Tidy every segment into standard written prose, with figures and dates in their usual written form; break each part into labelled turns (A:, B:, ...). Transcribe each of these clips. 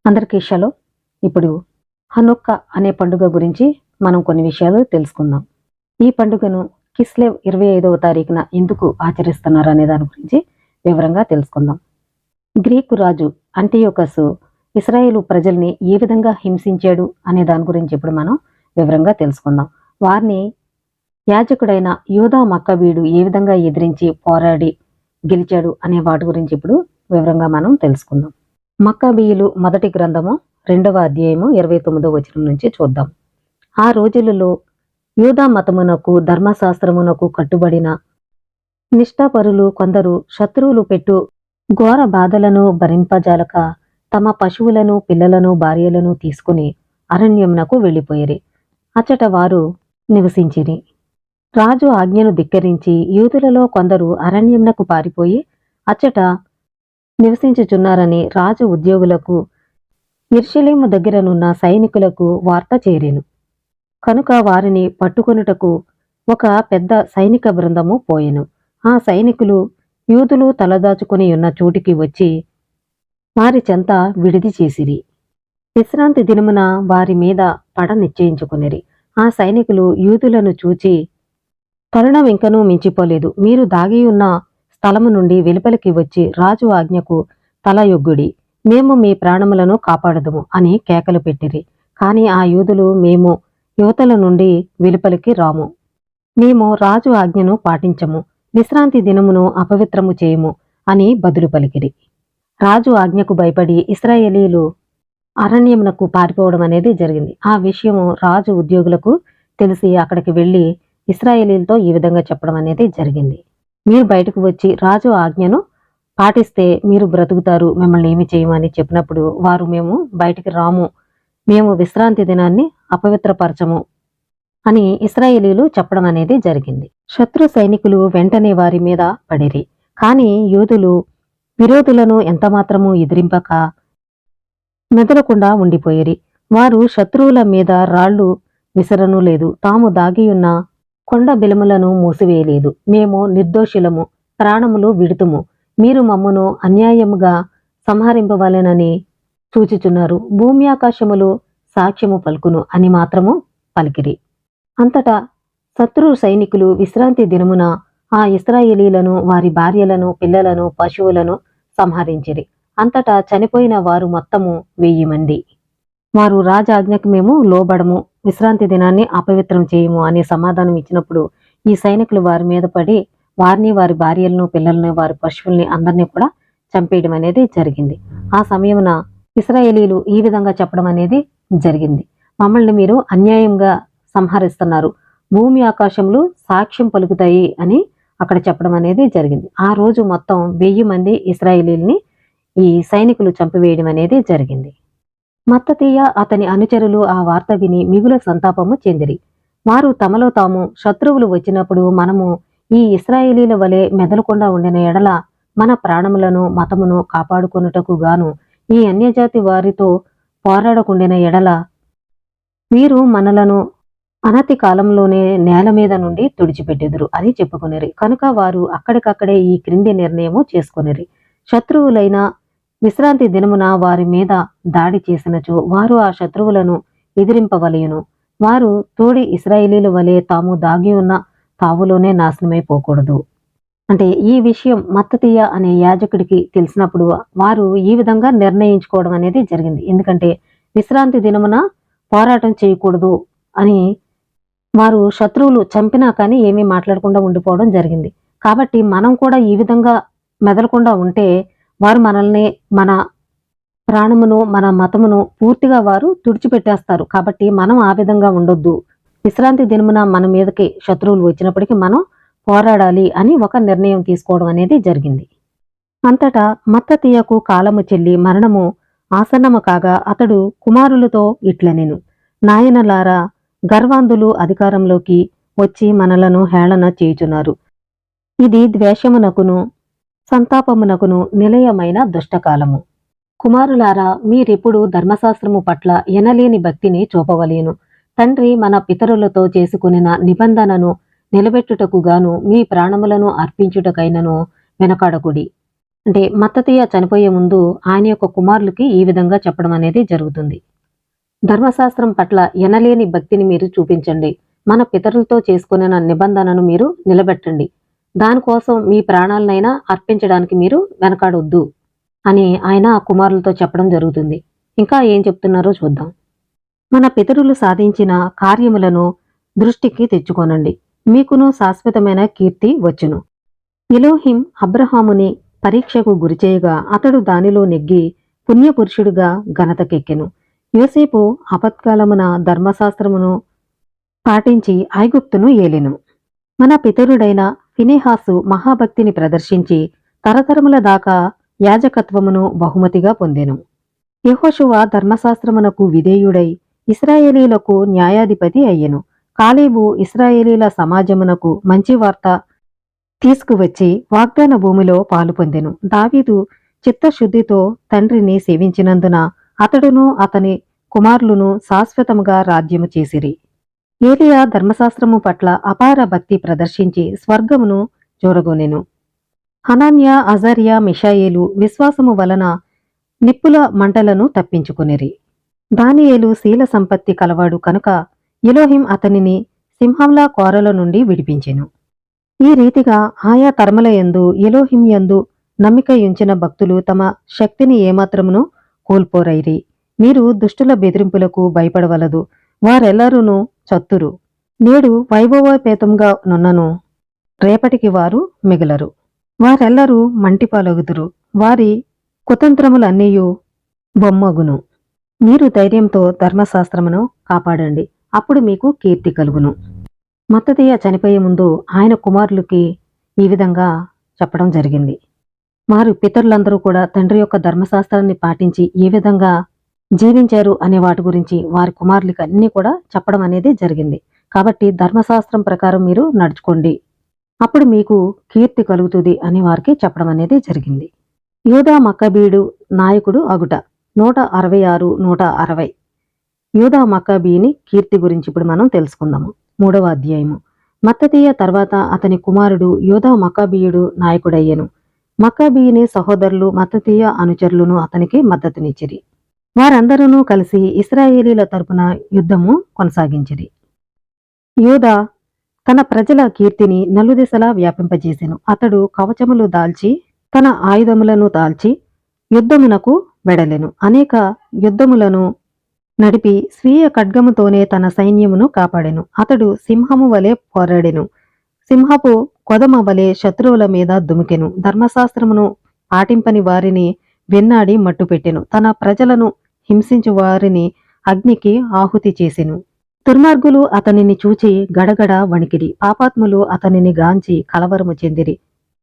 A: అందరికీ షలో. ఇప్పుడు హనుక్క అనే పండుగ గురించి మనం కొన్ని విషయాలు తెలుసుకుందాం. ఈ పండుగను కిస్లేవ్ 25వ తారీఖున ఎందుకు ఆచరిస్తున్నారు అనే దాని గురించి వివరంగా తెలుసుకుందాం. గ్రీకు రాజు అంటియోకసు ఇస్రాయేలు ప్రజల్ని ఏ విధంగా హింసించాడు అనే దాని గురించి ఇప్పుడు మనం వివరంగా తెలుసుకుందాం. వారిని యాజకుడైన యూదా మక్కబీడు ఏ విధంగా ఎదిరించి పోరాడి గెలిచాడు అనే వాటి గురించి ఇప్పుడు వివరంగా మనం తెలుసుకుందాం. మక్కబీయులు మొదటి గ్రంథము 2వ అధ్యాయము 29వ వచనం నుంచి చూద్దాం. ఆ రోజులలో యూదా మతమునకు ధర్మశాస్త్రమునకు కట్టుబడిన నిష్ఠాపరులు కొందరు శత్రువులు పెట్టు ఘోర బాధలను భరింపజాలక తమ పశువులను పిల్లలను భార్యలను తీసుకుని అరణ్యమునకు వెళ్ళిపోయిరి. అచ్చట వారు నివసించిరి. రాజు ఆజ్ఞను ధిక్కరించి యూదులలో కొందరు అరణ్యమునకు పారిపోయి అచ్చట నివసించుచున్నారని రాజు ఉద్యోగులకు యెరూషలేము దగ్గరనున్న సైనికులకు వార్త చేరెను. కనుక వారిని పట్టుకొనుటకు ఒక పెద్ద సైనిక బృందము పోయెను. ఆ సైనికులు యూదులు తలదాచుకుని ఉన్న చోటికి వచ్చి వారి చెంత విడిది చేసిరి. విశ్రాంతి దినమున వారి మీద పడ నిశ్చయించుకునిరి. ఆ సైనికులు యూదులను చూచి, తరుణం ఇంకనూ మించిపోలేదు, మీరు దాగియున్న స్థలము నుండి వెలుపలికి వచ్చి రాజు ఆజ్ఞకు తలయొగ్గుడి, మేము మీ ప్రాణములను కాపాడదుము అని కేకలు పెట్టిరి. కాని ఆ యూదులు, మేము యువతల నుండి వెలుపలికి రాము, మేము రాజు ఆజ్ఞను పాటించము, విశ్రాంతి దినమును అపవిత్రము చేయము అని బదులు పలికిరి. రాజు ఆజ్ఞకు భయపడి ఇశ్రాయేలీలు అరణ్యమునకు పారిపోవడం అనేది జరిగింది. ఆ విషయము రాజు ఉద్యోగులకు తెలిసి అక్కడికి వెళ్లి ఇశ్రాయేలీలతో ఈ విధంగా చెప్పడం అనేది జరిగింది. మీరు బయటకు వచ్చి రాజు ఆజ్ఞను పాటిస్తే మీరు బ్రతుకుతారు, మిమ్మల్ని ఏమి చేయమని చెప్పినప్పుడు వారు, మేము బయటికి రాము, మేము విశ్రాంతి దినాన్ని అపవిత్రపరచము అని ఇశ్రాయేలీలు చెప్పడం అనేది జరిగింది. శత్రు సైనికులు వెంటనే వారి మీద పడిరి. కాని యూదులు విరోధులను ఎంతమాత్రము ఎదిరింపక మెదలకుండా ఉండిపోయిరి. వారు శత్రువుల మీద రాళ్లు విసరను లేదు, తాము దాగియున్న కొండ బిలములను మూసివేయలేదు. మేము నిర్దోషులము, ప్రాణములు విడుతుము, మీరు మమ్మును అన్యాయముగా సంహరింపవలెనని సూచిచున్నారు. భూమి ఆకాశములు సాక్ష్యము పలుకును అని మాత్రము పలికిరి. అంతటా శత్రు సైనికులు విశ్రాంతి దినమున ఆ ఇశ్రాయేలీలను, వారి భార్యలను, పిల్లలను, పశువులను సంహరించిరి. అంతటా చనిపోయిన వారు మొత్తము 1000 మంది. వారు రాజాజ్ఞకు మేము లోబడము, విశ్రాంతి దినాన్ని అపవిత్రం చేయము అనే సమాధానం ఇచ్చినప్పుడు ఈ సైనికులు వారి మీద పడి వారిని, వారి భార్యలను, పిల్లలను, వారి పశువుల్ని అందరినీ కూడా చంపేయడం అనేది జరిగింది. ఆ సమయమున ఇశ్రాయేలీలు ఈ విధంగా చెప్పడం అనేది జరిగింది, మమ్మల్ని మీరు అన్యాయంగా సంహరిస్తున్నారు, భూమి ఆకాశములు సాక్ష్యం పలుకుతాయి అని అక్కడ చెప్పడం అనేది జరిగింది. ఆ రోజు మొత్తం 1000 మంది ఇశ్రాయేలీల్ని ఈ సైనికులు చంపివేయడం అనేది జరిగింది. మత్తతీయ అతని అనుచరులు ఆ వార్త విని మిగుల సంతాపము చెందిరి. వారు తమలో తాము, శత్రువులు వచ్చినప్పుడు మనము ఈ ఇశ్రాయేలీల వలె మెదలకుండా ఉండిన ఎడల మన ప్రాణములను మతమును కాపాడుకొనుటకు గాను ఈ అన్యజాతి వారితో పోరాడకుండిన ఎడల వీరు మనలను అనతి కాలంలోనే నేల మీద నుండి తుడిచిపెట్టెదురు అని చెప్పుకొనిరి. కనుక వారు అక్కడికక్కడే ఈ క్రింది నిర్ణయము చేసుకొనిరి. శత్రువులైన విశ్రాంతి దినమున వారి మీద దాడి చేసినచో వారు ఆ శత్రువులను ఎదిరింపవలయును. వారు తోడి ఇశ్రాయేలీల వలె తాము దాగి ఉన్న తావులోనే నాశనమైపోకూడదు. అంటే ఈ విషయం మత్తతీయ అనే యాజకుడికి తెలిసినప్పుడు వారు ఈ విధంగా నిర్ణయించుకోవడం అనేది జరిగింది. ఎందుకంటే విశ్రాంతి దినమున పోరాటం చేయకూడదు అని వారు శత్రువులు చంపినా కానీ ఏమీ మాట్లాడకుండా ఉండిపోవడం జరిగింది. కాబట్టి మనం కూడా ఈ విధంగా మెదలకుండా ఉంటే వారు మనల్ని, మన ప్రాణమును, మన మతమును పూర్తిగా వారు తుడిచిపెట్టేస్తారు. కాబట్టి మనం ఆ విధంగా ఉండొద్దు, విశ్రాంతి దినమున మన మీదకి శత్రువులు వచ్చినప్పటికీ మనం పోరాడాలి అని ఒక నిర్ణయం తీసుకోవడం అనేది జరిగింది. అంతటా మత్తతీయకు కాలము చెల్లి మరణము ఆసన్నము కాగా అతడు కుమారులతో ఇట్లనెను, నాయనలారా, గర్వాంధులు అధికారంలోకి వచ్చి మనలను హేళన చేయుచున్నారు. ఇది ద్వేషమునకును సంతాపమునకును నిలయమైన దుష్టకాలము. కుమారులారా, మీరెప్పుడు ధర్మశాస్త్రము పట్ల ఎనలేని భక్తిని చూపవలేను. తండ్రి మన పితరులతో చేసుకునిన నిబంధనను నిలబెట్టుటకు గాను మీ ప్రాణములను అర్పించుటకైనను వెనకాడకుడి. అంటే మత్తతీయ చనిపోయే ముందు ఆయన యొక్క కుమారులకి ఈ విధంగా చెప్పడం అనేది జరుగుతుంది. ధర్మశాస్త్రం పట్ల ఎనలేని భక్తిని మీరు చూపించండి. మన పితరులతో చేసుకున్న నిబంధనను మీరు నిలబెట్టండి. దానికోసం మీ ప్రాణాలనైనా అర్పించడానికి మీరు వెనకాడొద్దు అని ఆయన ఆ కుమారులతో చెప్పడం జరుగుతుంది. ఇంకా ఏం చెప్తున్నారో చూద్దాం. మన పితరులు సాధించిన కార్యములను దృష్టికి తెచ్చుకోనండి. మీకును శాశ్వతమైన కీర్తి వచ్చును. ఎలోహిం అబ్రహాముని పరీక్షకు గురిచేయగా అతడు దానిలో నెగ్గి పుణ్యపురుషుడుగా ఘనతకెక్కెను. యోసేపు ఆపత్కాలమున ధర్మశాస్త్రమును పాటించి ఐగుప్తును ఏలెను. మన పితరుడైన ఫినెహాసు మహాభక్తిని ప్రదర్శించి తరతరముల దాకా యాజకత్వమును బహుమతిగా పొందెను. యెహోషువ ధర్మశాస్త్రమునకు విధేయుడై ఇశ్రాయేలీలకు న్యాయాధిపతి అయ్యెను. కాలేబు ఇశ్రాయేలీల సమాజమునకు మంచి వార్త తీసుకువచ్చి వాగ్దాన భూమిలో పాలు పొందెను. దావీదు చిత్తశుద్ధితో తండ్రిని సేవించినందున అతడును అతని కుమారులను శాశ్వతముగా రాజ్యము చేసిరి. ఏలియా ధర్మశాస్త్రము పట్ల అపార భక్తి ప్రదర్శించి స్వర్గమును జోరగొనెను. హనన్యా, అజర్యా, మిషాయేలు విశ్వాసము వలన నిప్పుల మంటలను తప్పించుకొనిరి. దానియేలు శీల సంపత్తి కలవాడు కనుక ఎలోహిం అతనిని సింహంలా కోరల నుండి విడిపించెను. ఈ రీతిగా ఆయా తరముల యందు ఎలోహిం యందు నమ్మికయుంచిన భక్తులు తమ శక్తిని ఏమాత్రమును కోల్పోరైరి. మీరు దుష్టుల బెదిరింపులకు భయపడవలదు. వారెల్లరూను చత్తురు. నేడు వైభవోపేతంగా నున్నను రేపటికి వారు మిగలరు. వారెల్లరూ మంటిపాలగుదురు. వారి కుతంత్రములన్నీయు బొమ్మగును. మీరు ధైర్యంతో ధర్మశాస్త్రమును కాపాడండి. అప్పుడు మీకు కీర్తి కలుగును. మత్తతీయ చనిపోయే ముందు ఆయన కుమారులకి ఈ విధంగా చెప్పడం జరిగింది. వారు పితరులందరూ కూడా తండ్రి యొక్క ధర్మశాస్త్రాన్ని పాటించి ఏ విధంగా జీవించారు అనే వాటి గురించి వారి కుమారులకి అన్నీ కూడా చెప్పడం అనేది జరిగింది. కాబట్టి ధర్మశాస్త్రం ప్రకారం మీరు నడుచుకోండి, అప్పుడు మీకు కీర్తి కలుగుతుంది అని వారికి చెప్పడం అనేది జరిగింది. యూదా మక్కబీయుడు నాయకుడు అగుట 166, 160. యూదా మక్కబీని కీర్తి గురించి ఇప్పుడు మనం తెలుసుకుందాము. 3వ అధ్యాయము. మత్తతీయ తర్వాత అతని కుమారుడు యూదా మక్కబీయుడు నాయకుడయ్యెను. మక్కబీయుని సహోదరులు మత్తతీయ అనుచరులను అతనికి మద్దతునిచ్చిరి. వారందరూ కలిసి ఇశ్రాయేలీల తరపున యుద్ధము కొనసాగించిరి. యూదా తన ప్రజల కీర్తిని నలుదిశలా వ్యాపింపజేసెను. అతడు కవచములు దాల్చి తన ఆయుధములను దాల్చి యుద్ధమునకు వెడలెను. అనేక యుద్ధములను నడిపి స్వీయ ఖడ్గముతోనే తన సైన్యమును కాపాడెను. అతడు సింహము వలె పోరాడెను. సింహపు కొదమ వలె శత్రువుల మీద దుమికెను. ధర్మశాస్త్రమును పాటింపని వారిని వెన్నాడి మట్టుపెట్టెను. తన ప్రజలను హింసించు వారిని అగ్నికి ఆహుతి చేసెను. దుర్మార్గులు అతనిని చూచి గడగడ వణికిరి. పాపాత్ములు అతనిని గాంచి కలవరము చెందిరి.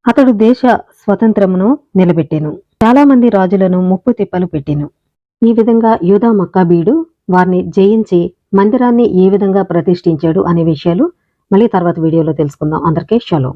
A: అతడు దేశ స్వతంత్రమును నిలబెట్టెను. చాలా మంది రాజులను ముప్పు తిప్పలు పెట్టెను. ఈ విధంగా యూదా మక్కాబీయుడు వారిని జయించి మందిరాన్ని ఏ విధంగా ప్రతిష్ఠించాడు అనే విషయాలు మళ్ళీ తర్వాత వీడియోలో తెలుసుకుందాం. అందరికీ షలోం.